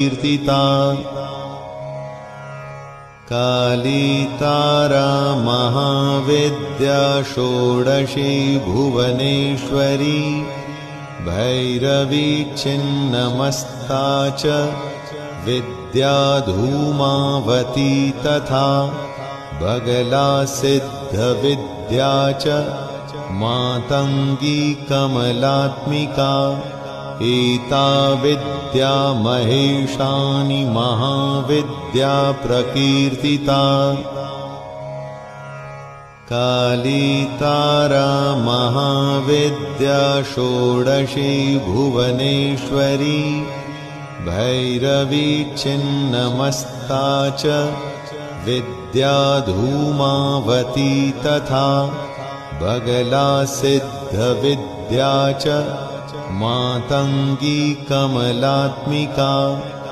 कीर्तिता काली तारा महाविद्या षोडशी भुवनेश्वरी भैरवी छिन्नमस्ता च विद्या धूमावती तथा बगला सिद्धविद्या च मातंगी कमलात्मिका एता विद्या महेशानि महाविद्या प्रकीर्तिता काली तारा महाविद्या षोडशी भुवनेश्वरी भैरवी छिन्नमस्ता च विद्या धूमावती तथा बगला सिद्धविद्या च मातंगी कमलात्मिका